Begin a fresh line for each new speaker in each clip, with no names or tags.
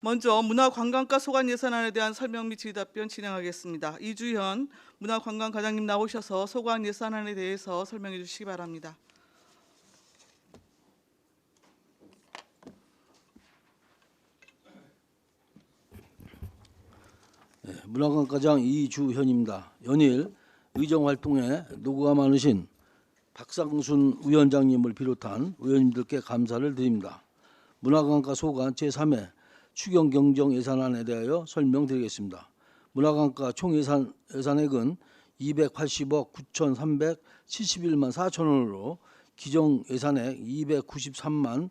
먼저 문화관광과 소관 예산안에 대한 설명 및 질의답변 진행하겠습니다. 이주현 문화관광과장님 나오셔서 소관 예산안에 대해서 설명해 주시기 바랍니다.
문화관과장 이주현입니다. 연일 의정활동에 노고가 많으신 박상순 위원장님을 비롯한 의원님들께 감사를 드립니다. 문화관과 소관 제3회 추경경정 예산안에 대하여 설명드리겠습니다. 문화관과 총 예산액은 280억 9,371만 4천 원으로 기정 예산액 293만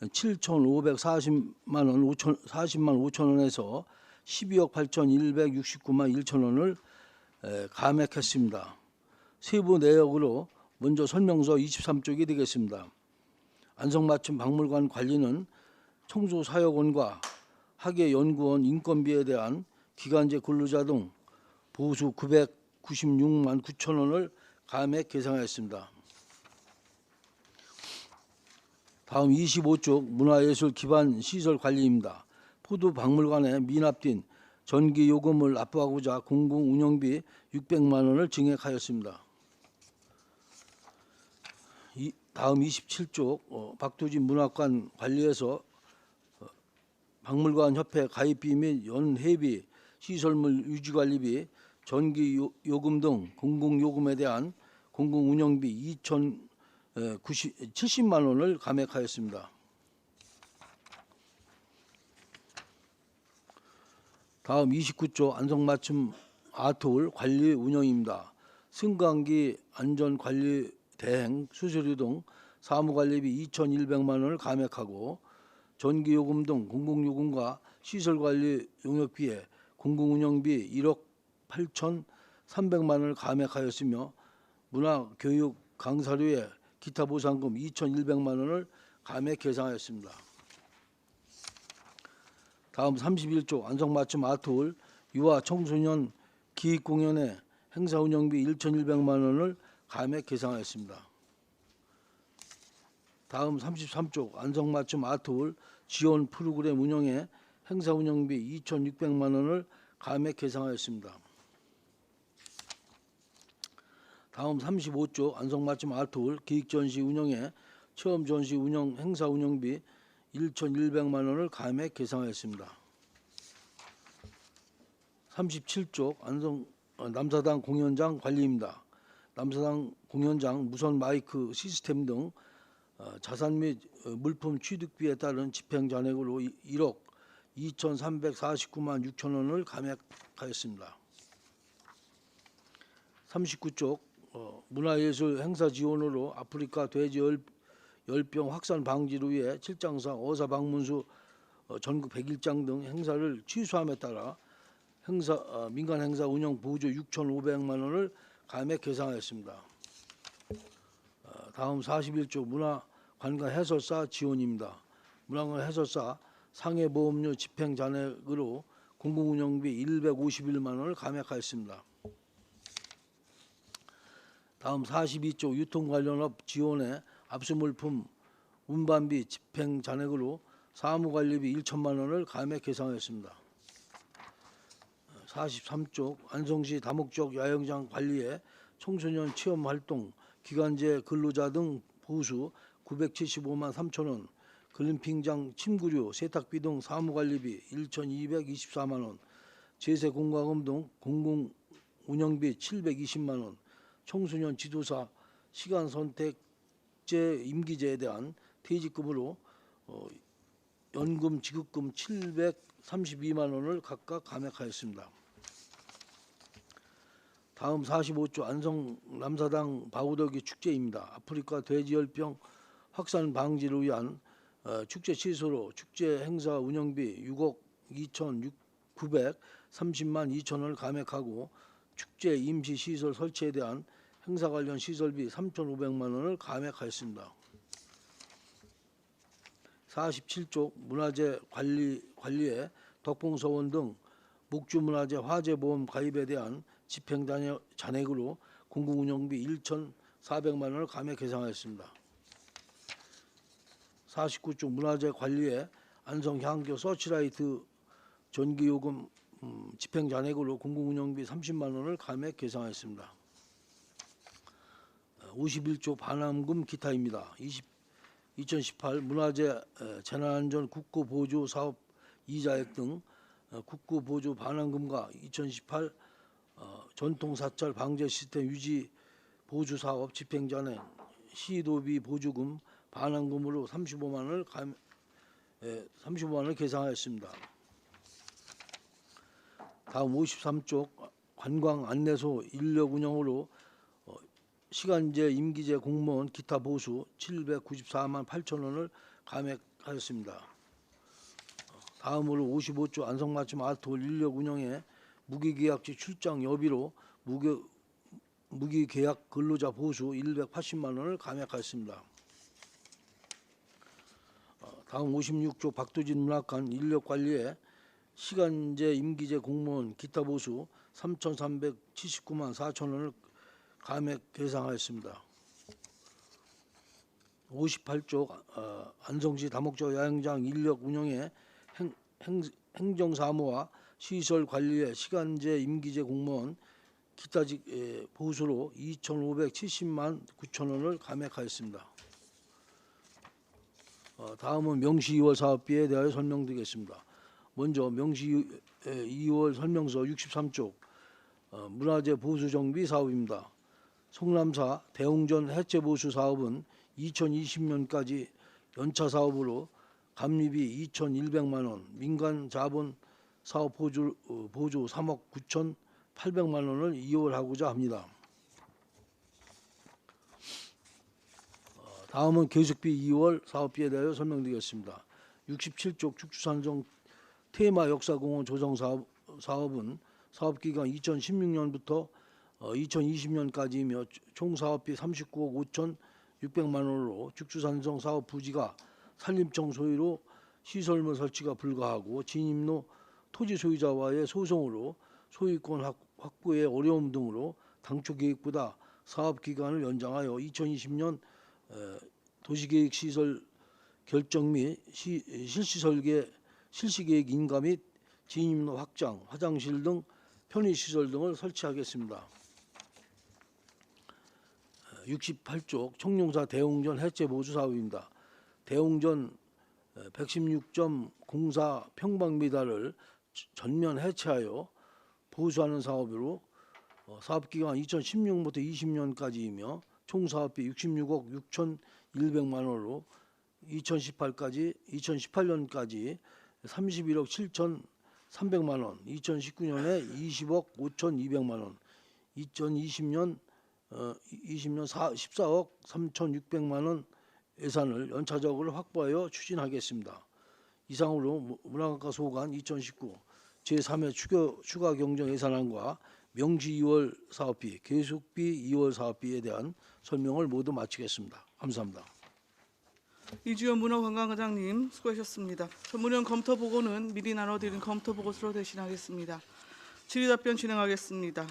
7,540만 원 40만 5천 원에서 12억 8,169만 1천 원을 감액했습니다. 세부 내역으로 먼저 설명서 23쪽이 되겠습니다. 안성맞춤 박물관 관리는 청소사역원과 학예연구원 인건비에 대한 기간제 근로자 등 보수 996만 9천 원을 감액 계상하였습니다. 다음 25쪽 문화예술 기반 시설 관리입니다. 포도 박물관에 미납된 전기 요금을 납부하고자 공공 운영비 600만 원을 증액하였습니다. 다음 27쪽 박두진 문학관 관리에서 박물관 협회 가입비 및 연회비, 시설물 유지관리비, 전기 요금 등 공공요금에 대한 공공운영비 2,070만 원을 감액하였습니다. 다음 29조 안성맞춤 아트홀 관리 운영입니다. 승강기 안전관리 대행 수수료 등 사무관리비 2,100만 원을 감액하고 전기요금 등 공공요금과 시설관리 용역비에 공공운영비 1억 8,300만 원을 감액하였으며 문화교육 강사료에 기타 보상금 2,100만 원을 감액 계상하였습니다. 다음 31조 안성맞춤 아트홀 유아 청소년 기획공연의 행사운영비 1,100만 원을 감액 계상하였습니다. 다음 33조 안성맞춤 아트홀 지원 프로그램 운영에 행사운영비 2,600만 원을 감액 계상하였습니다. 다음 35조 안성맞춤 아트홀 기획전시 운영에 체험전시 운영 행사 운영비 1,100만 원을 감액 계상하였습니다. 37조 남사당 공연장 관리입니다. 남사당 공연장 무선 마이크 시스템 등 자산 및 물품 취득비에 따른 집행잔액으로 1억 2,349만 6천 원을 감액하였습니다. 39쪽 문화예술 행사 지원으로 아프리카 돼지 열병 확산 방지를 위해 칠장사 어사 방문수 전국 101장 등 행사를 취소함에 따라 민간 행사 운영 보조 6,500만 원을 감액 계상하였습니다. 다음 41조 문화관광 해설사 지원입니다. 문화관광 해설사 상해보험료 집행 잔액으로 공공운영비 151만 원을 감액하였습니다. 다음 42조 유통관련업 지원에 압수물품 운반비 집행 잔액으로 사무관리비 1천만 원을 감액 계상하였습니다. 43조 안성시 다목적 야영장 관리에 청소년 체험활동 기간제 근로자 등 보수 975만 3천 원, 글램핑장 침구료 세탁비 등 사무관리비 1,224만 원, 제세공과금 등 공공운영비 720만 원, 청소년 지도사 시간선택제 임기제에 대한 퇴직금으로 연금 지급금 732만 원을 각각 감액하였습니다. 다음 45조 안성 남사당 바우더기 축제입니다. 아프리카 돼지열병 확산 방지를 위한 축제 취소로 축제 행사 운영비 6억 2,930만 2천 원을 감액하고 축제 임시 시설 설치에 대한 행사 관련 시설비 3,500만 원을 감액하였습니다. 47조 문화재 관리에 덕봉서원 등 목주문화재 화재보험 가입에 대한 집행 잔액으로 공공운영비 1,400만 원을 감액 계상하였습니다. 49조 문화재 관리에 안성 향교 서치라이트 전기요금 집행잔액으로 공공운영비 30만 원을 감액 계상하였습니다. 51조 반환금 기타입니다. 2018 문화재 재난안전 국고보조 사업 이자액 등 국고보조 반환금과 2018 전통사찰 방제 시스템 유지 보조 사업 집행잔액 시도비 보조금 반환금으로 35만 원을 계상하였습니다. 다음 53쪽 관광 안내소 인력 운영으로 시간제 임기제 공무원 기타 보수 794만 8천 원을 감액하였습니다. 다음으로 55조 안성맞춤 아트홀 인력 운영에 무기계약직 출장 여비로 무기계약 근로자 보수 180만 원을 감액하였습니다. 다음 56조 박도진 문학관 인력관리에 시간제 임기제 공무원 기타 보수 3,379만 4천 원을 감액 계상하였습니다. 58조 안성시 다목적 야영장 인력 운영에 행정사무와 시설 관리에 시간제 임기제 공무원 기타직 보수로 2,570만 9천 원을 감액하였습니다. 다음은 명시 2월 사업비에 대하여 설명드리겠습니다. 먼저 명시 2월 설명서 63쪽 문화재 보수 정비 사업입니다. 성남사 대웅전 해체 보수 사업은 2020년까지 연차 사업으로 감리비 2,100만 원, 민간 자본 사업 보조 3억 9,800만 원을 이월하고자 합니다. 다음은 계속비 2월 사업비에 대하여 설명드리겠습니다. 67쪽 축주산성 테마 역사공원 조성 사업은 사업기간 2016년부터 2020년까지이며 총 사업비 39억 5,600만 원으로 축주산성 사업 부지가 산림청 소유로 시설물 설치가 불가하고 진입로 토지 소유자와의 소송으로 소유권 확보의 어려움 등으로 당초 계획보다 사업 기간을 연장하여 2020년 도시계획 시설 결정 및 실시계획 인가 및 진입로 확장, 화장실 등 편의시설 등을 설치하겠습니다. 68쪽 청룡사 대웅전 해체 보수 사업입니다. 대웅전 116.04 평방미터를 전면 해체하여 보수하는 사업으로 사업기간 2016년부터 20년까지이며 총 사업비 66억 6,100만 원으로 2018년까지 31억 7,300만 원, 2019년에 20억 5,200만 원, 2020년 14억 3,600만 원 예산을 연차적으로 확보하여 추진하겠습니다. 이상으로 문화관광 소관 2019 제3회 추가 경정 예산안과 명시 2월 사업비, 계속비 2월 사업비에 대한 설명을 모두 마치겠습니다. 감사합니다.
이주연 문화관광과장님 수고하셨습니다. 전문위원 검토 보고는 미리 나눠드린 검토 보고서로 대신하겠습니다. 질의답변 진행하겠습니다.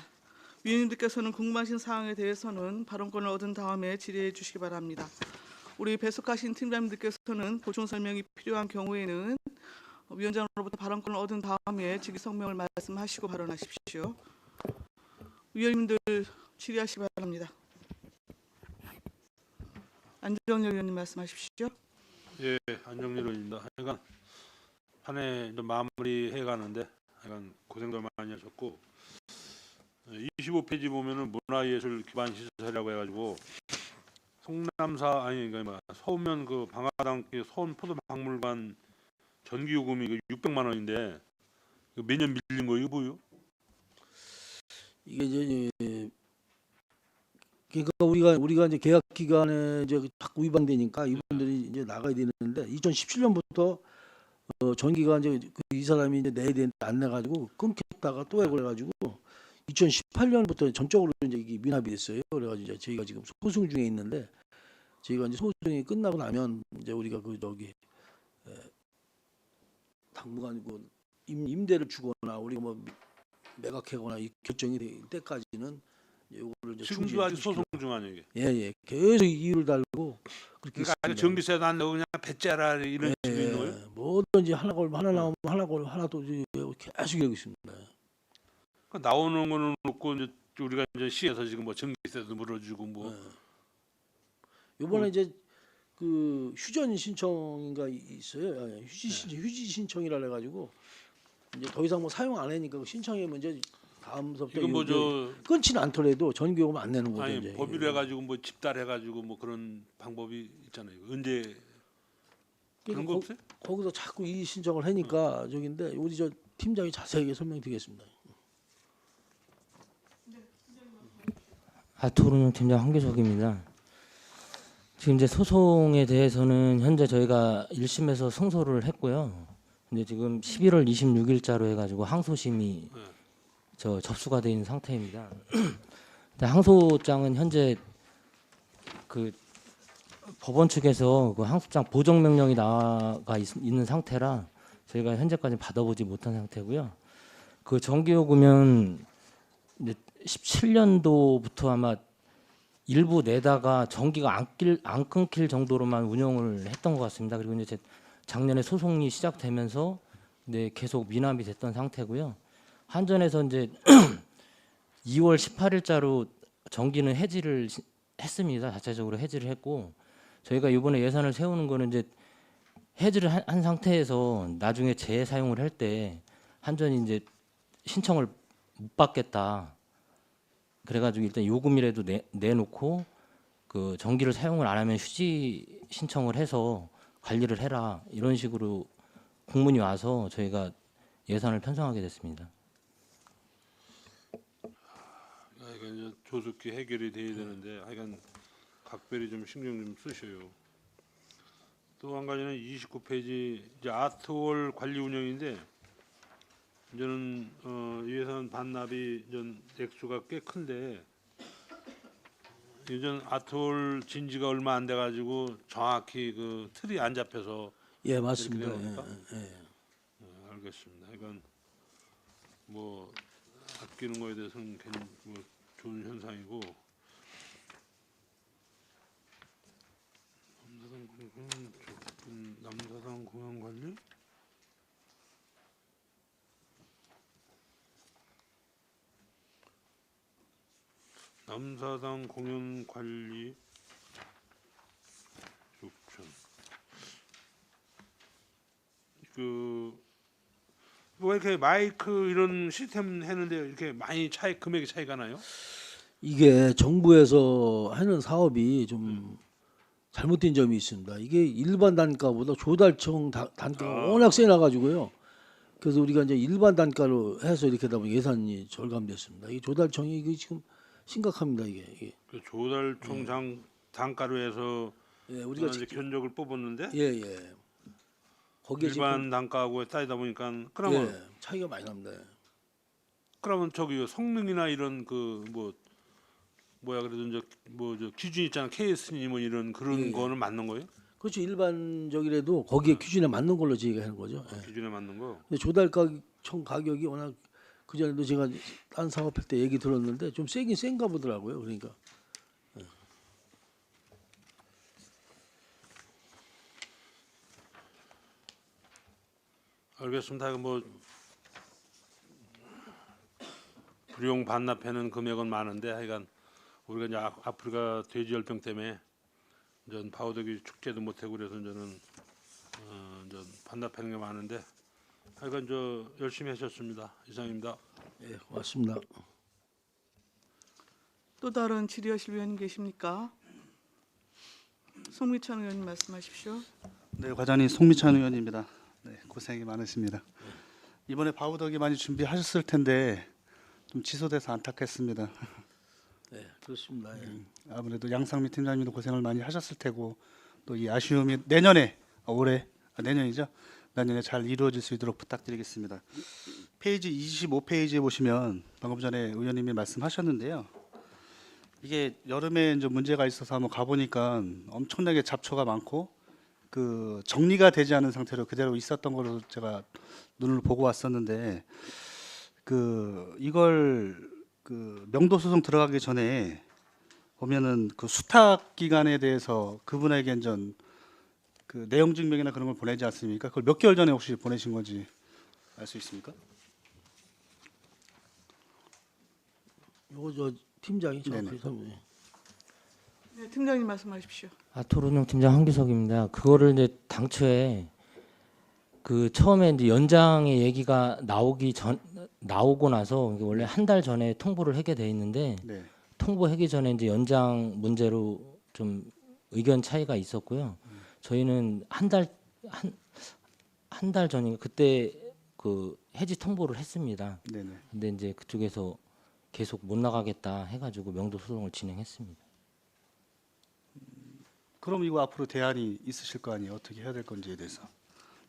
위원님들께서는 궁금하신 사항에 대해서는 발언권을 얻은 다음에 질의해 주시기 바랍니다. 우리 배석하신 팀장님들께서는 보충 설명이 필요한 경우에는 위원장으로부터 발언권을 얻은 다음에 질의 성명을 말씀하시고 발언하십시오. 위원님들 질의하시기 바랍니다. 안정열 위원님 말씀하십시오.
예, 안정열 의원입니다. 하여간 한 해 마무리해 가는데 하여간 고생도 많이 하셨고 25페이지 보면은 문화예술 기반 시설이라고 해가지고 성남사 그러니까 서면 그 방화당 서원 포도박물관 전기요금이 600만 원인데 매년 밀린 거예요, 뭐요?
이게 이제 그러니까 우리가 이제 계약 기간에 이제 자꾸 위반되니까 이분들이 이제 나가야 되는데 2017년부터 전기가 이제 이 사람이 이제 내야 되는데 안 내가지고 끊겼다가 또 해고 그래가지고 2018년부터 전적으로 이제 이게 미납이 됐어요. 그래가지고 이제 저희가 지금 소송 중에 있는데 저희가 이제 소송이 끝나고 나면 이제 우리가 당분간 임대를 주거나 우리가 뭐 매각하거나 이 결정이 될 때까지는 요거를 이제
지금도 아직
충실시키려고.
소송 중 아니에요 이게.
예. 계속 이유를 달고 그렇게
그러니까 아직
있습니다.
정비세도 안 내고 그냥 배째라 이런 식으로 있는 거예요.
뭐든지 하나 걸면 하나 나오면 하나 걸면 하나 또 이제 계속 이러고 있습니다.
그러니까 나오는 거는 없고 이제 우리가 이제 시에서 지금 뭐 전기세도 물어주고 뭐
요번에 이제 그 휴전 신청인가 있어요. 휴지 신청이라 해가지고 이제 더 이상 뭐 사용 안 하니까 그 신청이면 이제 다음부터
이건 뭐저
끊지는 않더라도 전기요금 안 내는 거죠.
아니
이제.
법의로 해가지고 뭐 집달해가지고 뭐 그런 방법이 있잖아요. 언제 그런 거 없어요?
거기서 자꾸 이 신청을 하니까 저긴데 우리 저 팀장이 자세하게 설명드리겠습니다.
아토르는 팀장 황교석입니다. 지금 이제 소송에 대해서는 현재 저희가 1심에서 승소를 했고요. 근데 지금 11월 26일자로 해가지고 항소심이 접수가 돼 있는 상태입니다. 근데 항소장은 현재 그 법원 측에서 그 항소장 보정 명령이 나가 있는 상태라 저희가 현재까지 받아보지 못한 상태고요. 그 전기요금은 이제 17년도부터 아마 일부 내다가 전기가 안 끊길 정도로만 운영을 했던 것 같습니다. 그리고 이제 작년에 소송이 시작되면서 네, 계속 미납이 됐던 상태고요. 한전에서 이제 2월 18일자로 전기는 해지를 했습니다. 자체적으로 해지를 했고 저희가 이번에 예산을 세우는 거는 이제 해지를 한 상태에서 나중에 재사용을 할 때 한전이 이제 신청을 못 받겠다. 그래가지고 일단 요금이라도 내놓고 그 전기를 사용을 안 하면 휴지 신청을 해서 관리를 해라 이런 식으로 공문이 와서 저희가 예산을 편성하게 됐습니다.
하여간 이제 조속히 해결이 돼야 되는데 하여간 각별히 좀 신경 좀 쓰셔요. 또 한 가지는 29페이지 이제 아트월 관리 운영인데 이제는 예산 반납이 전 액수가 꽤 큰데 이전 아트월 진지가 얼마 안 돼 가지고 정확히 그 틀이 안 잡혀서
예, 맞습니다.
이렇게 되는 겁니까?
예.
알겠습니다. 이건 뭐 아끼는 거에 대해서는 괜히 뭐 좋은 현상이고 남사당 공연 관리 남사당 공연 관리 요청 뭐 이렇게 마이크 이런 시스템 했는데 이렇게 많이 금액이 차이가 나요?
이게 정부에서 하는 사업이 좀 잘못된 점이 있습니다. 이게 일반 단가보다 조달청 단가가 워낙 세나가지고요. 그래서 우리가 이제 일반 단가로 해서 이렇게 하다 보니 예산이 절감됐습니다. 이 조달청이 이게 지금 심각합니다. 이게.
그 조달청 단가로 해서
예, 우리가
이제 견적을 뽑았는데
예. 거기에
일반 단가하고 따지다 보니까
지금
그러면
차이가 많이 납니다.
그러면 저기 성능이나 이런 그 뭐 뭐야 그래도 이제 뭐 저 기준 있잖아 KS니 뭐 이런 그런
예.
거는 맞는 거예요?
그렇죠. 일반적이라도 거기에 기준에 맞는 걸로 저희가 하는 거죠. 예.
기준에 맞는 거.
근데 조달청 가격이 워낙 그 전에도 제가 딴 사업할 때 얘기 들었는데 좀 세긴 센가 보더라고요. 그러니까
알겠습니다. 뭐 불용 반납하는 금액은 많은데 하여간 우리가 이제 아프리카 돼지열병 때문에 이제 바우더기 축제도 못하고 그래서 저는 이제 반납하는 게 많은데 하여간 저 열심히 하셨습니다. 이상입니다.
예, 고맙습니다.
또 다른 질의하실 위원님 계십니까? 송미찬 의원님 말씀하십시오.
네, 과장님 송미찬 의원입니다. 네, 고생이 많으십니다. 이번에 바우더기 많이 준비하셨을 텐데 좀 취소돼서 안타깝습니다.
네, 그렇습니다. 예.
아무래도 양상미 팀장님도 고생을 많이 하셨을 테고 또 이 아쉬움이 내년이죠. 내년에 잘 이루어질 수 있도록 부탁드리겠습니다. 페이지 25페이지에 보시면 방금 전에 의원님이 말씀하셨는데요. 이게 여름에 이제 문제가 있어서 한번 가보니까 엄청나게 잡초가 많고 그 정리가 되지 않은 상태로 그대로 있었던 걸로 제가 눈을 보고 왔었는데 그 이걸 그 명도 소송 들어가기 전에 보면은 그 수탁 기간에 대해서 그분에게 전 그 내용 증명이나 그런 걸 보내지 않습니까? 그걸 몇 개월 전에 혹시 보내신 건지 알 수 있습니까?
요거 저 팀장이
네네.
정확히 설명해.
네, 팀장님 말씀하십시오.
아토르운영 팀장 한규석입니다. 그거를 이제 당초에 그 처음에 이제 연장의 얘기가 나오고 나서 이게 원래 한 달 전에 통보를 하게 돼 있는데
네.
통보하기 전에 이제 연장 문제로 좀 의견 차이가 있었고요. 저희는 한 달 전인가 그때 그 해지 통보를 했습니다.
네네.
근데 이제 그쪽에서 계속 못 나가겠다 해가지고 명도 소송을 진행했습니다.
그럼 이거 앞으로 대안이 있으실 거 아니에요? 어떻게 해야 될 건지에 대해서.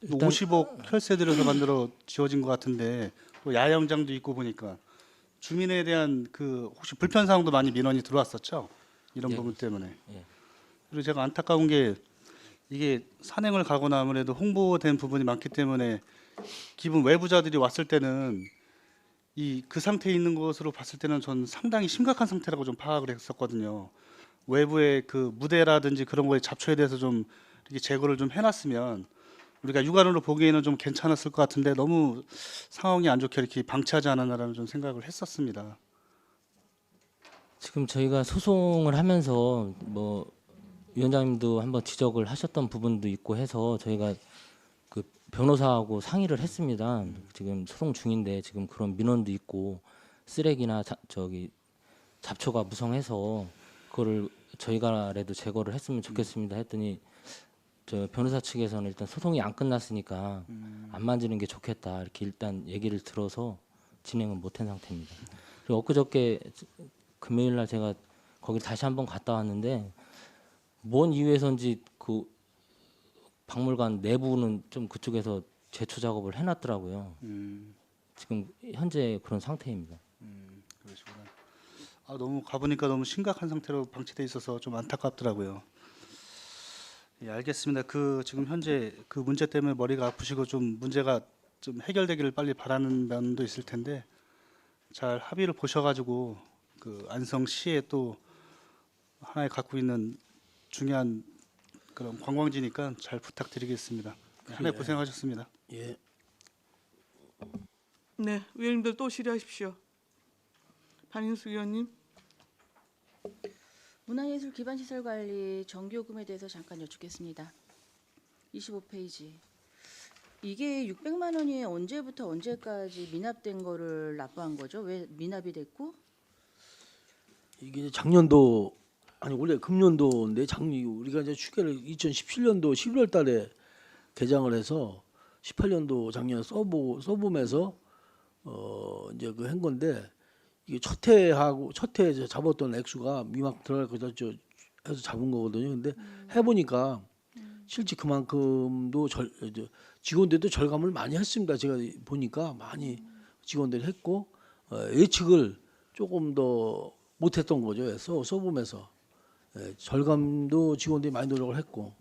일단-
50억 혈세 들여서 만들어 지어진 것 같은데 또 야영장도 있고 보니까 주민에 대한 그 혹시 불편 사항도 많이 민원이 들어왔었죠? 이런
예.
부분 때문에.
예.
그리고 제가 안타까운 게 이게 산행을 가거나 아무래도 홍보된 부분이 많기 때문에 기본 외부자들이 왔을 때는 이 그 상태에 있는 것으로 봤을 때는 전 상당히 심각한 상태라고 좀 파악을 했었거든요. 외부의 그 무대라든지 그런 거에 잡초에 대해서 좀 이렇게 제거를 좀 해놨으면 우리가 육안으로 보기에는 좀 괜찮았을 것 같은데 너무 상황이 안 좋게 이렇게 방치하지 않았나라는 좀 생각을 했었습니다.
지금 저희가 소송을 하면서 뭐 위원장님도 한번 지적을 하셨던 부분도 있고 해서 저희가 그 변호사하고 상의를 했습니다. 지금 소송 중인데 지금 그런 민원도 있고 쓰레기나 잡초가 무성해서 그거를 저희가라도 제거를 했으면 좋겠습니다 했더니 저 변호사 측에서는 일단 소송이 안 끝났으니까 안 만지는 게 좋겠다 이렇게 일단 얘기를 들어서 진행은 못한 상태입니다. 그리고 엊그저께 금요일 날 제가 거기 다시 한번 갔다 왔는데 뭔 이유에선지 그 박물관 내부는 좀 그쪽에서 제초 작업을 해놨더라고요. 지금 현재 그런 상태입니다.
그러시구나. 아, 너무 가보니까 너무 심각한 상태로 방치돼 있어서 좀 안타깝더라고요. 예, 알겠습니다. 그 지금 현재 그 문제 때문에 머리가 아프시고 좀 문제가 좀 해결되기를 빨리 바라는 면도 있을 텐데 잘 합의를 보셔가지고 그 안성시에 또 하나에 갖고 있는 중요한 그런 관광지니까 잘 부탁드리겠습니다. 한 해 고생하셨습니다.
예.
네, 위원님들 또 질의하십시오. 반인수 위원님.
문화예술 기반시설 관리 정기요금에 대해서 잠깐 여쭙겠습니다. 25페이지. 이게 600만 원이 언제부터 언제까지 미납된 거를 납부한 거죠? 왜 미납이 됐고?
이게 이제 작년도 아니 원래 금년도인데 우리가 이제 추계를 2017년도 11월 달에 개장을 해서 18년도 작년 써봄에서 이제 그 한 건데 이게 첫 해에 잡았던 액수가 미막 들어갈 거다 해서 잡은 거거든요. 근데 해보니까 실제 그만큼도 직원들도 절감을 많이 했습니다. 제가 보니까 많이 직원들이 했고 예측을 조금 더 못했던 거죠. 써봄에서 절감도 직원들이 많이 노력을 했고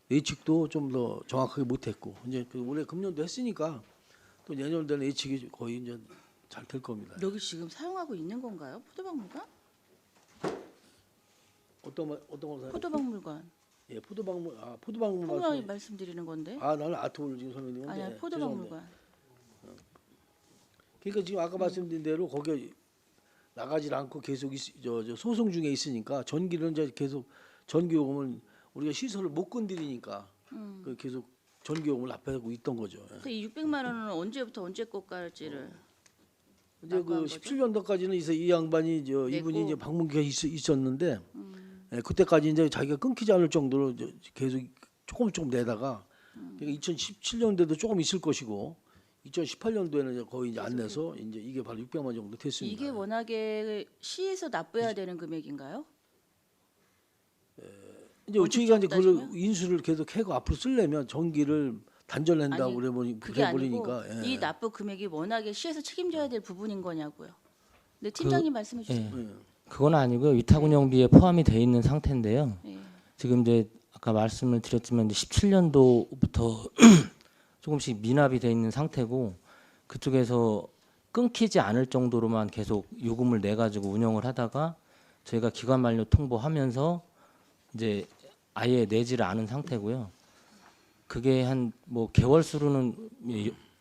예측도 좀 더 정확하게 못했고 이제 그 올해 금년도 했으니까 또 내년 되는 예측이 거의 이제 잘 될 겁니다.
여기 지금 사용하고 있는 건가요? 포도박물관?
어떤 거
포도박물관.
예, 포도박물관
통영이 말씀드리는 건데.
아, 나는 아트홀 지금 설명드린 건데.
아니야, 포도박물관.
그러니까 지금 아까 말씀드린 대로 거기 나가질 않고 계속 저 소송 중에 있으니까 전기를 이제 계속 전기요금을 우리가 시설을 못 건드리니까 그 계속 전기요금을 납부하고 있던 거죠. 예.
근데 이 600만 원은 언제부터 언제 것까지를
이제 그
납부한 거죠?
17년도까지는 이 양반이
내고.
이분이 이제 방문기가 있었는데 예, 그때까지 이제 자기가 끊기지 않을 정도로 이제 계속 조금 내다가 그러니까 2017년도에도 조금 있을 것이고 2018년도에는 이제 거의 이제 안 내서 이제 이게 바로 600만 정도 됐습니다.
이게 워낙에 시에서 납부해야 되는 금액인가요?
이제 저희가 이제 그 인수를 계속 해고 앞으로 쓰려면 전기를 단절한다고
그게 아니고
그래버리니까
이 납부 금액이 워낙에 시에서 책임져야 될 부분인 거냐고요. 네, 팀장님 말씀해 주세요.
예. 그건 아니고요. 위탁 운영비에 포함이 돼 있는 상태인데요.
예.
지금 이제 아까 말씀을 드렸지만 17년도부터 조금씩 미납이 돼 있는 상태고 그쪽에서 끊기지 않을 정도로만 계속 요금을 내 가지고 운영을 하다가 저희가 기간 만료 통보하면서 이제 아예 내지를 않은 상태고요. 그게 한 뭐 개월 수로는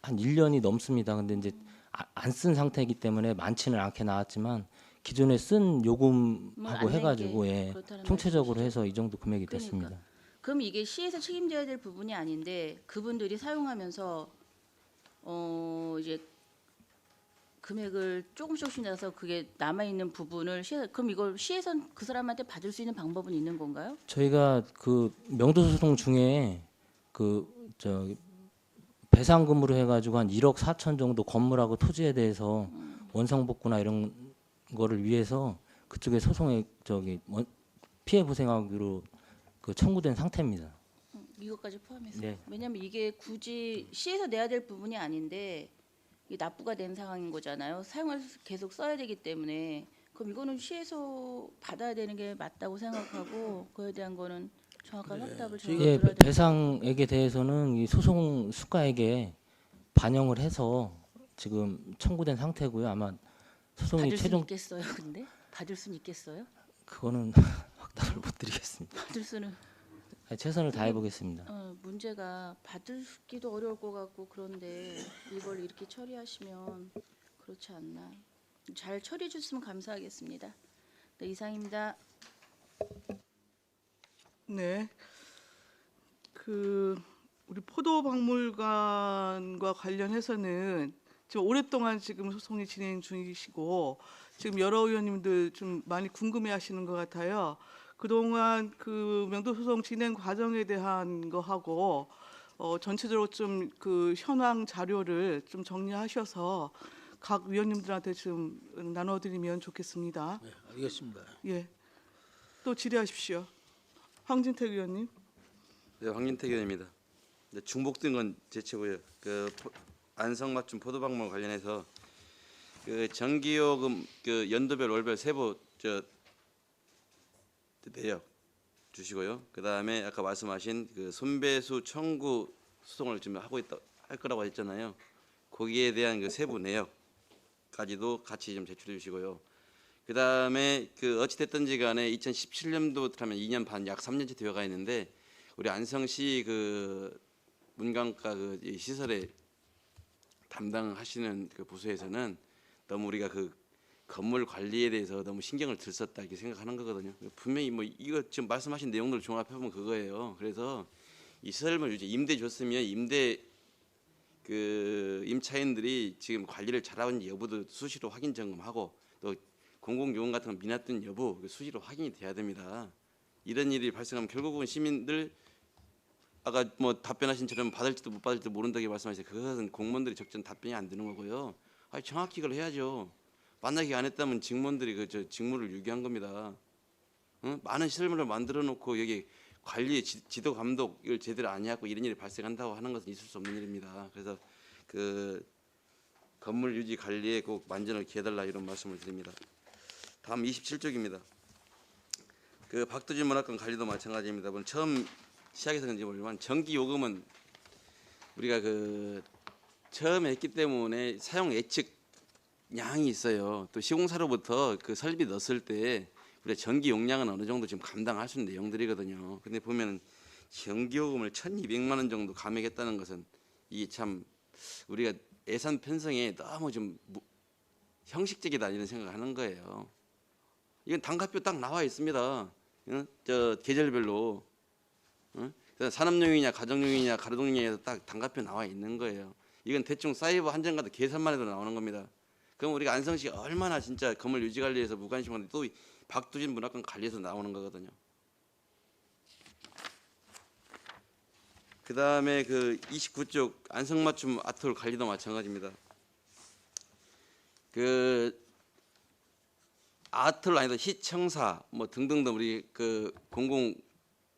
한 1년이 넘습니다. 근데 이제 안 쓴 상태이기 때문에 많지는 않게 나왔지만 기존에 쓴 요금하고 해가지고 예, 총체적으로 해서 이 정도 금액이
그러니까.
됐습니다.
그럼 이게 시에서 책임져야 될 부분이 아닌데 그분들이 사용하면서 이제 금액을 조금씩 내서 그게 남아 있는 부분을 그럼 이걸 시에선 그 사람한테 받을 수 있는 방법은 있는 건가요?
저희가 그 명도소송 중에 배상금으로 해가지고 한 1억 4천 정도 건물하고 토지에 대해서 원상복구나 이런 거를 위해서 그쪽에 소송에 피해 보상하기로 그 청구된 상태입니다.
이것까지 포함해서.
네.
왜냐하면 이게 굳이 시에서 내야 될 부분이 아닌데 이게 납부가 된 상황인 거잖아요. 사용을 계속 써야 되기 때문에 그럼 이거는 시에서 받아야 되는 게 맞다고 생각하고 그에 대한 거는 정확한 확답을 저희가
예,
들어야 될
배상액에 대해서는 이 소송 수가액에 반영을 해서 지금 청구된 상태고요. 아마 소송이
받을 수
최종
있겠어요, 근데 받을 수는 있겠어요?
그거는 확답을 못 드리겠습니다.
받을 수는
최선을 다해 보겠습니다.
문제가 받기도 어려울 것 같고 그런데 이걸 이렇게 처리하시면 그렇지 않나. 잘 처리해 주셨으면 감사하겠습니다. 네, 이상입니다.
네. 그 우리 포도박물관과 관련해서는 지금 오랫동안 지금 소송이 진행 중이시고 지금 여러 의원님들 좀 많이 궁금해하시는 것 같아요. 그동안 그 명도소송 진행 과정에 대한 거하고 전체적으로 좀 그 현황 자료를 좀 정리하셔서 각 위원님들한테 좀 나눠드리면 좋겠습니다.
네, 알겠습니다.
예. 또 질의하십시오. 황진택 의원님.
네, 황진택 의원입니다. 네, 중복된 건 제치고요. 안성맞춤 포도박물 관련해서 그 전기요금 그 연도별 월별 세부 내역 주시고요. 그 다음에 아까 말씀하신 그 손배수 청구 소송을 지금 할 거라고 했잖아요. 거기에 대한 그 세부 내역까지도 같이 좀 제출해 주시고요. 그 다음에 그 어찌됐든지 간에 2017년도부터 하면 2년 반 약 3년째 되어가 있는데 우리 안성시 그 문광가 그 시설에 담당하시는 그 부서에서는 너무 우리가 그 건물 관리에 대해서 너무 신경을 들었다 이렇게 생각하는 거거든요. 분명히 뭐 이거 지금 말씀하신 내용들을 종합해 보면 그거예요. 그래서 이 시설물 이제 임대 줬으면 임차인들이 지금 관리를 잘하는지 여부도 수시로 확인 점검하고 또 공공요금 같은 거 미납된 여부 수시로 확인이 돼야 됩니다. 이런 일이 발생하면 결국은 시민들 아까 뭐 답변하신처럼 받을지도 못 받을지도 모른다고 말씀하셨어요. 그것은 공무원들이 적절한 답변이 안 되는 거고요. 정확히 그걸 해야죠. 만약에 안 했다면 직무원들이 직무를 유기한 겁니다. 많은 시설물을 만들어 놓고 여기 관리 지도 감독을 제대로 안 해갖고 이런 일이 발생한다고 하는 것은 있을 수 없는 일입니다. 그래서 그 건물 유지 관리에 꼭 만전을 기해달라 이런 말씀을 드립니다. 다음 27쪽입니다. 그 박두진 문학관 관리도 마찬가지입니다. 물론 처음 시작해서 그런지 모르지만 전기 요금은 우리가 그 처음에 했기 때문에 사용 예측 양이 있어요. 또 시공사로부터 그 설비 넣었을 때 우리가 전기 용량은 어느 정도 지금 감당할 수 있는 내용들이거든요. 근데 보면 전기 요금을 1,200만 원 정도 감액했다는 것은 이게 참 우리가 예산 편성에 너무 좀 형식적이다 이런 생각을 하는 거예요. 이건 단가표 딱 나와 있습니다. 계절별로 산업용이냐 가정용이냐 가로동용에서 딱 단가표 나와 있는 거예요. 이건 대충 사이버 한정가도 계산만 해도 나오는 겁니다. 그럼 우리가 안성시가 얼마나 진짜 건물 유지 관리에서 무관심한데 또 박두진 문학관 관리에서 나오는 거거든요. 그 다음에 그 29쪽 안성맞춤 아트홀 관리도 마찬가지입니다. 그 아트홀 아니다 시청사 뭐 등등등 우리 그 공공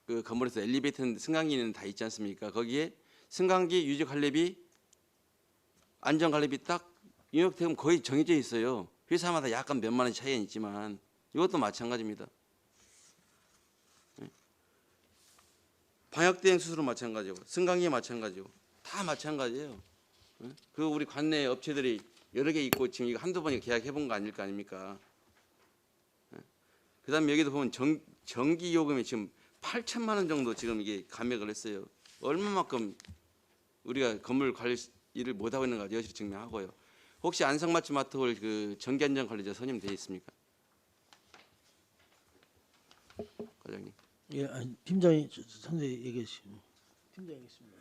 그 건물에서 엘리베이터 승강기는 다 있지 않습니까? 거기에 승강기 유지 관리비, 안전 관리비 딱 용역대금 거의 정해져 있어요. 회사마다 약간 몇만 원 차이는 있지만 이것도 마찬가지입니다. 방역대행 수수료 마찬가지고 승강기 마찬가지고 다 마찬가지예요. 그 우리 관내 업체들이 여러 개 있고 지금 이거 한두 번이 계약해 본 거 아닐 거 아닙니까? 그다음에 여기도 보면 전기 요금이 지금 8천만 원 정도 지금 이게 감액을 했어요. 얼마만큼 우리가 건물 관리 일을 못 하고 있는가 여실히 증명하고요. 혹시 안성맞춤 마트홀 그 전기안전관리자 선임돼 있습니까, 과장님?
예, 아니, 팀장이 선생님 얘기하시면 팀장이 있습니다.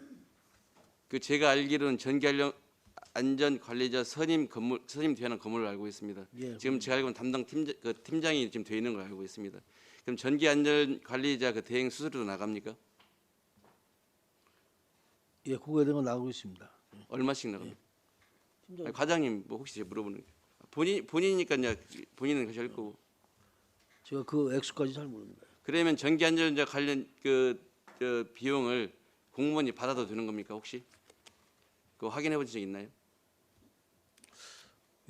그 제가 알기로는 전기안전관리자 선임되는 건물을 알고 있습니다.
예,
지금 제가 알기로는 담당 팀장이 지금 돼 있는 걸 알고 있습니다. 그럼 전기안전관리자 그 대행 수수료도 나갑니까?
예, 그거에 대한 건 나오고 있습니다.
얼마씩 나갑니까?
팀장
아니, 과장님 뭐 혹시 물어보는 게 본인이니까 이제 본인은 하실 거고.
제가 그 액수까지 잘 모릅니다.
그러면 전기안전자 관련 저 비용을 공무원이 받아도 되는 겁니까 혹시? 그거 확인해 보신 적 있나요?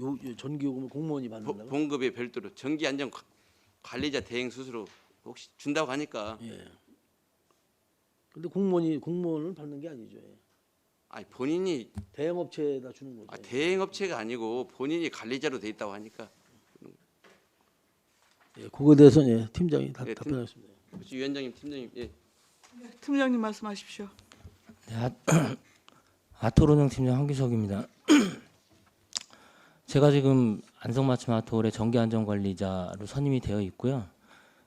요 전기요금을 공무원이 받는다고?
봉급에 별도로 전기안전관리자 대행 수수료 혹시 준다고 하니까.
예. 근데 공무원을 받는 게 아니죠. 예.
아니 본인이
대행업체에다 주는 거죠.
대행업체가 아니고 본인이 관리자로 돼 있다고 하니까.
예, 그거에 대해서는 예, 팀장이
예,
답변하겠습니다.
혹시 위원장님, 팀장님, 예.
팀장님 말씀하십시오.
네, 아톨운영 팀장 한규석입니다. 제가 지금 안성맞춤 아톨의 전기안전관리자로 선임이 되어 있고요.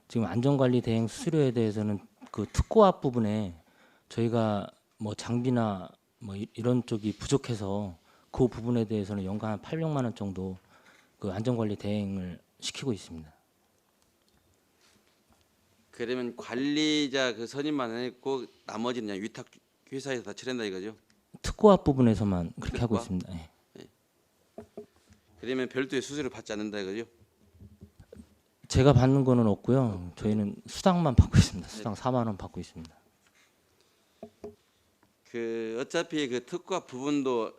지금 안전관리 대행 수수료에 대해서는 그 특고압 부분에 저희가 뭐 장비나 뭐 이런 쪽이 부족해서 그 부분에 대해서는 연간 한 800만 원 정도 그 안전관리 대행을 시키고 있습니다.
그러면 관리자 그 선임만 했고 나머지는 그냥 위탁 회사에서 다 처리한다 이거죠?
특고압 부분에서만 그렇게 하고
특고압?
있습니다. 예.
그러면 별도의 수수료 받지 않는다 이거죠?
제가 받는 거는 없고요. 저희는 수당만 받고 있습니다. 수당 4만 원 받고 있습니다.
그 어차피 그 특과 부분도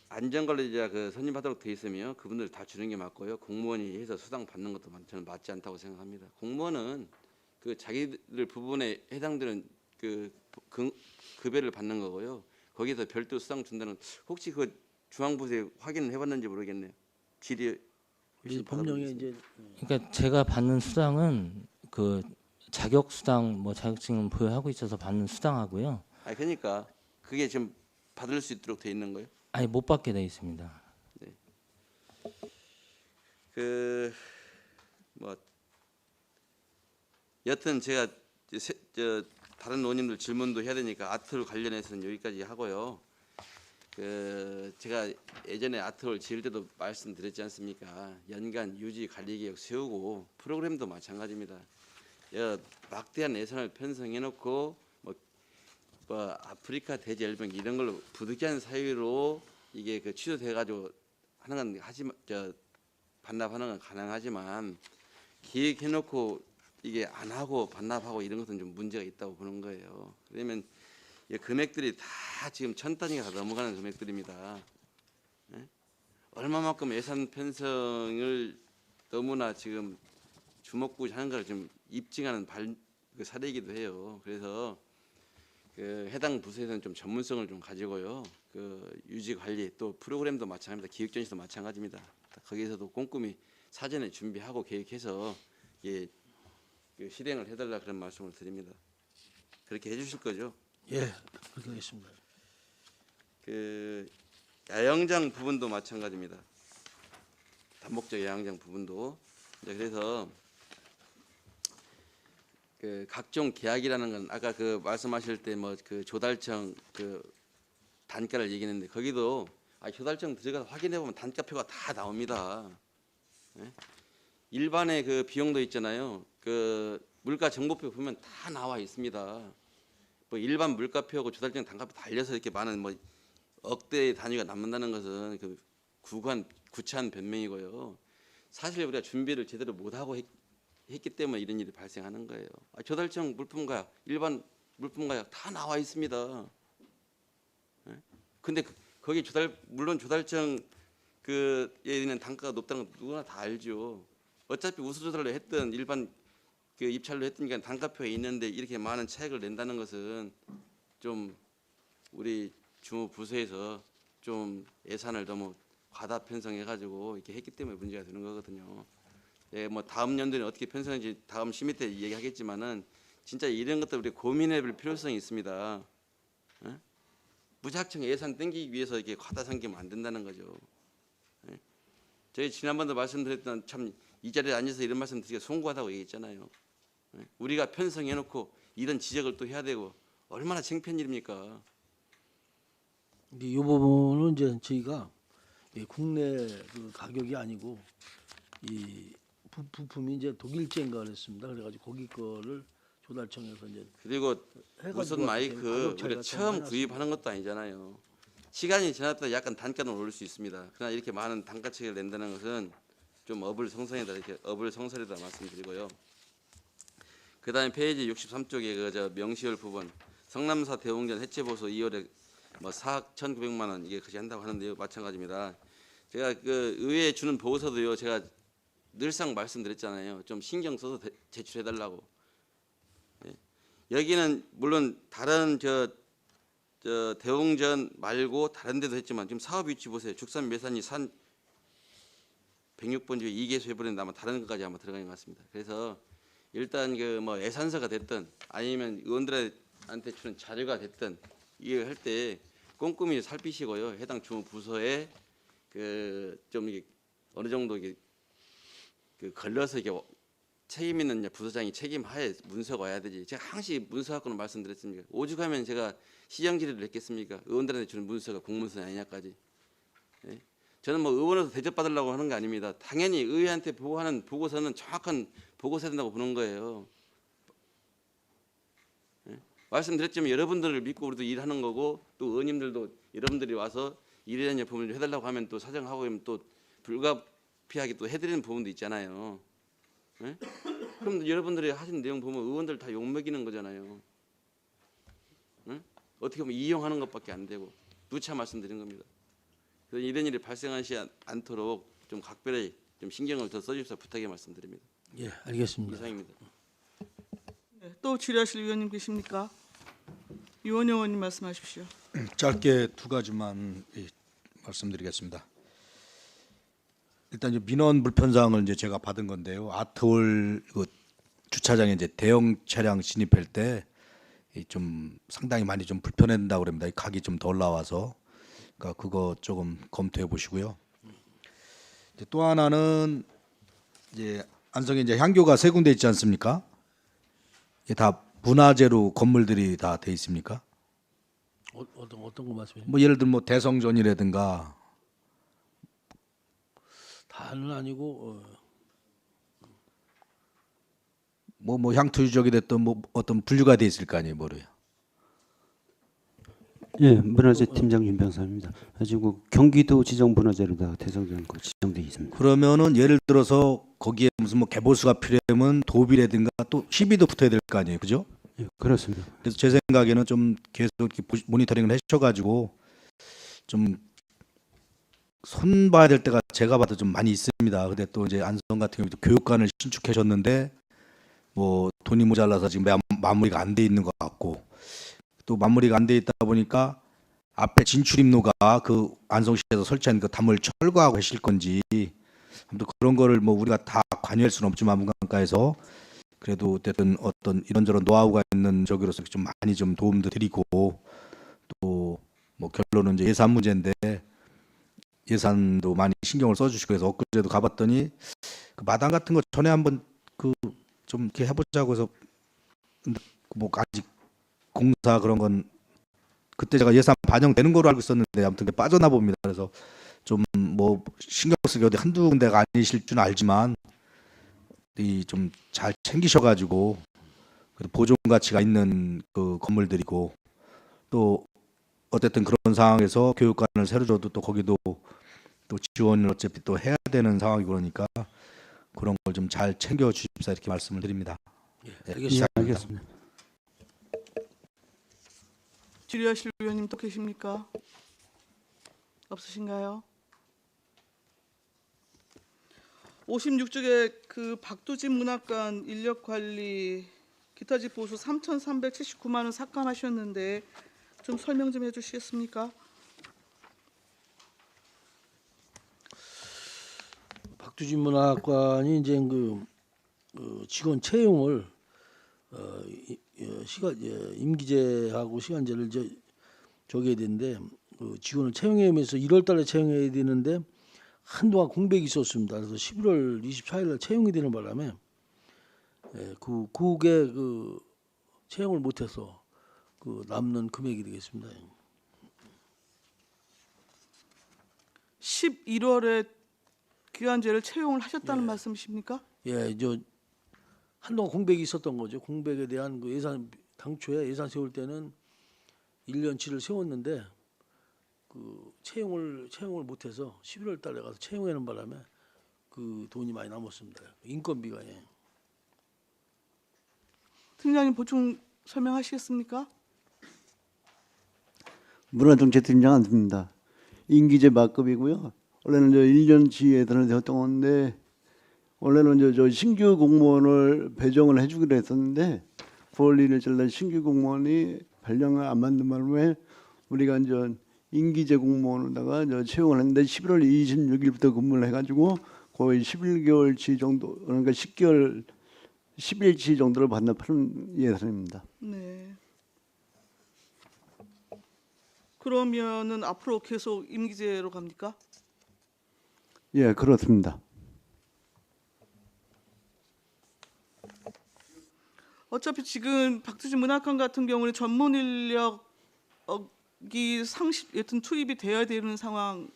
안전관리자 그 선임하도록 돼 있으면 그분들 다 주는 게 맞고요. 공무원이 해서 수당 받는 것도 저는 맞지 않다고 생각합니다. 공무원은 그 자기들 부분에 해당되는 그 급여를 받는 거고요. 거기서 별도 수당 준다는 혹시 그 중앙부에 확인을 해봤는지 모르겠네요. 질의
이 법령에 이제
그러니까 제가 받는 수당은 그 자격 수당 뭐 자격증을 보유하고 있어서 받는 수당하고요.
아 그러니까 그게 지금 받을 수 있도록 돼 있는 거예요.
아니 못 받게 돼 있습니다.
그 뭐 여튼 제가 다른 의원님들 질문도 해야 되니까 아트홀 관련해서는 여기까지 하고요. 그 제가 예전에 아트홀 지을 때도 말씀드렸지 않습니까? 연간 유지 관리 계획 세우고 프로그램도 마찬가지입니다. 막대한 예산을 편성해 놓고 뭐 아프리카 돼지열병 이런 걸로 부득이한 사유로 이게 그 취소돼 가지고 하는 건 하지만 반납하는 건 가능하지만 계획해 놓고 이게 안 하고 반납하고 이런 것은 좀 문제가 있다고 보는 거예요. 그러면 이 금액들이 다 지금 1,000단위가 다 넘어가는 금액들입니다. 네? 얼마만큼 예산 편성을 너무나 지금 주먹구구하는 걸 좀 입증하는 그 사례이기도 해요. 그래서 그 해당 부서에서는 좀 전문성을 좀 가지고요. 그 유지 관리 또 프로그램도 마찬가지입니다. 기획전시도 마찬가지입니다. 거기에서도 꼼꼼히 사전에 준비하고 계획해서 예, 그 실행을 해달라 그런 말씀을 드립니다. 그렇게 해주실 거죠?
예, 그렇게 하겠습니다.
그 야영장 부분도 마찬가지입니다. 다목적 야영장 부분도 이제 그래서 그 각종 계약이라는 건 아까 그 말씀하실 때 뭐 그 조달청 그 단가를 얘기했는데 거기도 조달청 들어가서 확인해 보면 단가표가 다 나옵니다. 네? 일반의 그 비용도 있잖아요. 그 물가 정보표 보면 다 나와 있습니다. 뭐 일반 물가표하고 조달청 단가표 달려서 이렇게 많은 뭐 억대의 단위가 남는다는 것은 그 구차한 변명이고요. 사실 우리가 준비를 제대로 못 하고 했기 때문에 이런 일이 발생하는 거예요. 조달청 물품가약, 일반 물품가약 다 나와 있습니다. 근데 거기 물론 조달청 그에 있는 단가가 높다는 건 누구나 다 알죠. 어차피 우수 조달로 했던 일반 그 입찰로 했던 게 단가표에 있는데 이렇게 많은 차익을 낸다는 것은 좀 우리 주무 부서에서 좀 예산을 너무 과다 편성해가지고 이렇게 했기 때문에 문제가 되는 거거든요. 예, 뭐 다음 연도에 어떻게 편성할지 다음 심의 때 얘기하겠지만은 진짜 이런 것들 우리 고민해볼 필요성이 있습니다. 예? 무작정 예산 땡기기 위해서 이렇게 과다 상기면 안 된다는 거죠. 예? 저희 지난번도 말씀드렸던 참 이 자리에 앉아서 이런 말씀 드리기가 송구하다고 얘기했잖아요. 예? 우리가 편성해놓고 이런 지적을 또 해야 되고 얼마나 창피한 일입니까?
이 부분은 이제 저희가 국내 그 가격이 아니고 이 부품이 이제 독일제인가 그랬습니다. 그래가지고 거기 거를 조달청에서 이제
그리고
해가지고
무슨 마이크
가격 차이가
우리가
좀
처음
많이
구입하는 것도 아니잖아요. 시간이 지났다 약간 단가는 오를 수 있습니다. 그러나 이렇게 많은 단가책을 낸다는 것은 좀 어불성설이다 이렇게 어불성설이다 말씀드리고요. 그다음에 페이지 63쪽에 그저 명시월 부분 성남사 대웅전 해체 보수 2월에 뭐 4억 1,900만 원 이게 그렇게 한다고 하는데요. 마찬가지입니다. 제가 그 의회에 주는 보고서도요. 제가 늘상 말씀드렸잖아요. 좀 신경 써서 제출해 달라고. 예. 여기는 물론 다른 저 대웅전 말고 다른 데도 했지만 지금 사업 위치 보세요. 죽산 매산이 산 106번 지에 2개소 해버렸는데 아마 다른 것까지 아마 들어간 것 같습니다. 그래서 일단 그 뭐 예산서가 됐든 아니면 의원들한테 주는 자료가 됐든 이게 할 때 꼼꼼히 살피시고요. 해당 주무 부서에 그 좀 이게 어느 정도 이게 그 걸려서 이게 책임 있는 부서장이 책임하에 문서가 와야 되지. 제가 항상 문서 갖고는 말씀드렸습니다. 오죽하면 제가 시정 질의를 했겠습니까? 의원들한테 주는 문서가 공문서 아니냐까지. 예? 저는 뭐 의원으로서 대접받으려고 하는 게 아닙니다. 당연히 의회한테 보고하는 보고서는 정확한 보고서야 된다고 보는 거예요. 예? 말씀드렸지만 여러분들을 믿고 우리도 일하는 거고 또 의원님들도 여러분들이 와서 일에 대한 부분을 좀 해달라고 하면 또 사정하고 그러면 또 불가피하게 또 해드리는 부분도 있잖아요. 예? 그럼 여러분들이 하신 내용 보면 의원들 다 욕먹이는 거잖아요. 예? 어떻게 보면 이용하는 것밖에 안 되고 누차 말씀드린 겁니다. 그래서 이런 일이 발생하지 않도록 좀 각별히 좀 신경을 더 써주셔서 부탁의 말씀드립니다.
예, 알겠습니다.
이상입니다.
네, 또 질의하실 위원님 계십니까? 유원영 의원님 말씀하십시오.
짧게 두 가지만 말씀드리겠습니다. 일단 이제 민원 불편사항을 이제 제가 받은 건데요. 아트홀 그 주차장에 이제 대형 차량 진입할 때 좀 상당히 많이 좀 불편해진다고 그럽니다. 이 각이 좀 덜 나와서 그러니까 그거 조금 검토해 보시고요. 이제 또 하나는 이제 안성에 이제 향교가 세 군데 있지 않습니까? 이게 다 문화재로 건물들이 다 돼 있습니까?
어떤 거 말씀이세요?
뭐 예를 들면 뭐 대성전이라든가
다는 아니고
뭐 향토 유적이 됐던 뭐 어떤 분류가 돼 있을 거 아니에요, 뭐로요.
예, 문화재 팀장 윤병삼입니다. 가지고 경기도 지정 문화재로 다 대성전 지정돼 있습니다.
그러면은 예를 들어서 거기에 무슨 뭐 개보수가 필요하면 도비라든가 또 시비도 붙어야 될 거 아니에요, 그죠?
예, 그렇습니다.
그래서 제 생각에는 좀 계속 이렇게 모니터링을 해주셔가지고 좀 손 봐야 될 때가 제가 봐도 좀 많이 있습니다. 근데 또 이제 안성 같은 경우도 교육관을 신축하셨는데 뭐 돈이 모자라서 지금 마무리가 안 돼 있는 것 같고 또 마무리가 안 돼 있다 보니까 앞에 진출입로가 그 안성시에서 설치한 그 담을 철거하고 하실 건지 아무튼 그런 거를 뭐 우리가 다 관여할 수는 없지만 문관과에서 그래도 어쨌든 어떤 이런저런 노하우가 있는 저기로서 좀 많이 좀 도움도 드리고 또 뭐 결론은 이제 예산 문제인데 예산도 많이 신경을 써주시고 해서 엊그제도 가봤더니 그 마당 같은 거 전에 한번 그 좀 이렇게 해보자고 해서 뭐 아직 공사 그런 건 그때 제가 예산 반영되는 거로 알고 있었는데 아무튼 빠져나 봅니다. 그래서 좀 뭐 신경 쓰기 어디 한두 군데가 아니실 줄 알지만 이 좀 잘 챙기셔가지고 보존 가치가 있는 그 건물들이고 또 어쨌든 그런 상황에서 교육관을 새로 줘도 또 거기도 또 지원을 어차피 또 해야 되는 상황이고 그러니까 그런 걸 좀 잘 챙겨 주십사 이렇게 말씀을 드립니다.
예,
예, 알겠습니다.
질의하실 위원님 또 계십니까? 없으신가요? 56쪽에 그 박두진 문학관 인력관리 기타집 보수 3,379만 원 삭감하셨는데 좀 설명 좀 해주시겠습니까?
박두진 문화관이 이제 직원 채용을 임기제하고 시간제를 이제 정해야 되는데 직원을 채용하면서 1월달에 채용해야 되는데 한동안 공백이 있었습니다. 그래서 11월 24일날 채용이 되는 바람에 그게 채용을 못해서 남는 금액이 되겠습니다.
11월에 기간제를 채용을 하셨다는 말씀이십니까?
예, 한동안 공백이 있었던 거죠. 공백에 대한 예산 당초에 예산 세울 때는 1년치를 세웠는데 채용을 못해서 11월달에 가서 채용하는 바람에 돈이 많이 남았습니다. 인건비가. 예.
팀장님 보충 설명하시겠습니까?
문화정책팀장 안입니다. 임기제 막급이고요. 원래는 1년치 예산을 세웠던 건데 원래는 저 신규 공무원을 배정을 해주기로 했었는데 9월 1일절 날 신규 공무원이 발령을 안 만든 바람에 우리가 이제 임기제 공무원에다가 채용을 했는데 11월 26일부터 근무를 해가지고 거의 11개월치 정도, 그러니까 10개월 10일치 정도를 반납하는 예산입니다.
네. 그러면은 앞으로 계속 임기제로 갑니까?
예, 그렇습니다.
어차피 지금 박두진 문학관 같은 경우는 전문 인력이 여튼 투입이 되어야 되는 상황인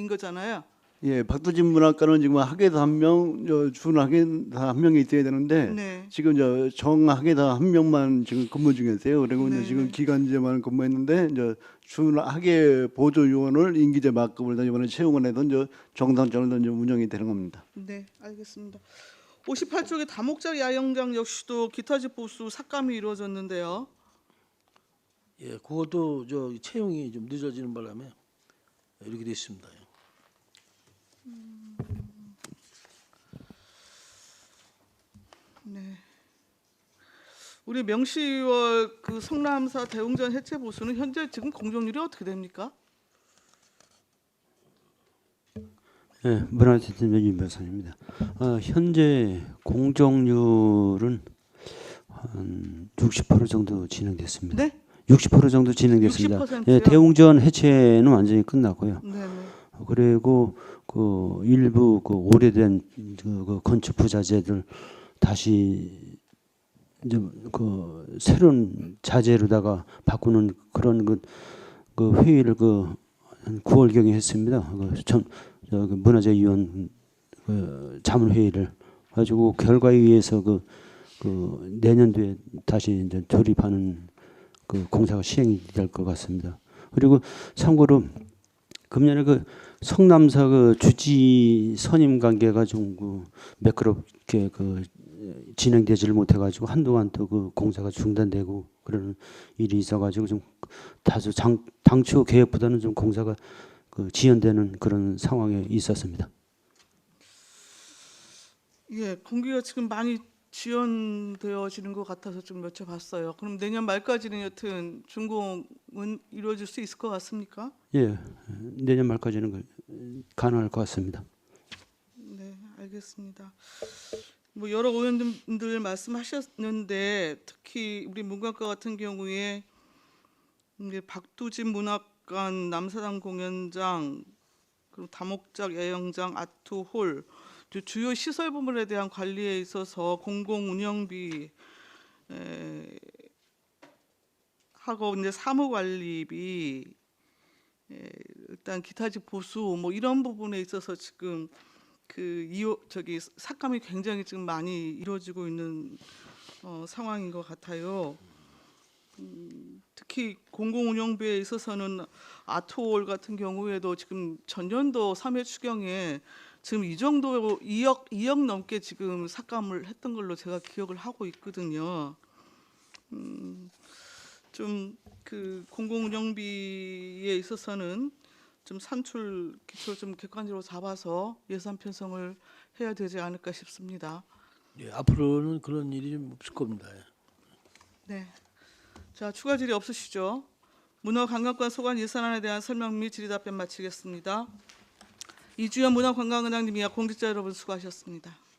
거잖아요.
예, 박두진 문학관은 지금 학예사 1명, 준학예사 1명이 있어야 되는데
네.
지금 정학예사 1명만 지금 근무 중이세요. 그리고 이제
네.
지금 기간제만 근무했는데 이제 준학예 보조 요원을 임기제 막급을 이번에 채용을 해서 이제 정상적으로 이제 운영이 되는 겁니다.
네, 알겠습니다. 58쪽의 다목적 야영장 역시도 기타집 보수 삭감이 이루어졌는데요.
예, 그것도 채용이 좀 늦어지는 바람에 이렇게 됐습니다.
네. 우리 명시월 성남사 대웅전 해체 보수는 현재 지금 공정률이 어떻게 됩니까?
네, 문화재팀장 윤별선입니다. 현재 공정률은 한 60% 정도 진행됐습니다.
네?
60% 정도 진행됐습니다.
60%요?
예, 대웅전 해체는 완전히 끝났고요.
네.
그리고 일부 오래된 건축 부자재들 다시 이제 새로운 자재로다가 바꾸는 그런 회의를 한 9월경에 했습니다. 문화재위원 자문회의를 가지고 결과에 의해서 내년도에 다시 이제 조립하는 공사가 시행이 될 것 같습니다. 그리고 참고로 금년에 성남사 주지 선임 관계가 좀 매끄럽게 진행되지를 못해가지고 한동안 또 공사가 중단되고 그런 일이 있어가지고 좀 다소 당초 계획보다는 좀 공사가 지연되는 그런 상황에 있었습니다.
예, 공기가 지금 많이 지연되어지는 것 같아서 좀 여쭤봤어요. 그럼 내년 말까지는 여튼 준공은 이루어질 수 있을 것 같습니까?
예, 내년 말까지는 가능할 것 같습니다.
네, 알겠습니다. 여러 의원님들 말씀하셨는데 특히 우리 문관과 같은 경우에 이제 박두진 문학관, 남사당 공연장, 그리고 다목적 야영장, 아트홀 주요 시설 부문에 대한 관리에 있어서 공공 운영비 하고 이제 사무 관리비 일단 기타집 보수 이런 부분에 있어서 지금 삭감이 굉장히 지금 많이 이루어지고 있는 상황인 것 같아요. 특히 공공운영비에 있어서는 아트홀 같은 경우에도 지금 전년도 3회 추경에 지금 이 정도 2억 넘게 지금 삭감을 했던 걸로 제가 기억을 하고 있거든요. 좀 공공운영비에 있어서는 좀 산출 기초를 좀 객관적으로 잡아서 예산 편성을 해야 되지 않을까 싶습니다.
예, 앞으로는 그런 일이 좀 없을 겁니다.
네. 자, 추가 질의 없으시죠? 문화관광권 소관 예산안에 대한 설명 및 질의 답변 마치겠습니다. 이주연 문화관광은행님이야 공직자 여러분 수고하셨습니다.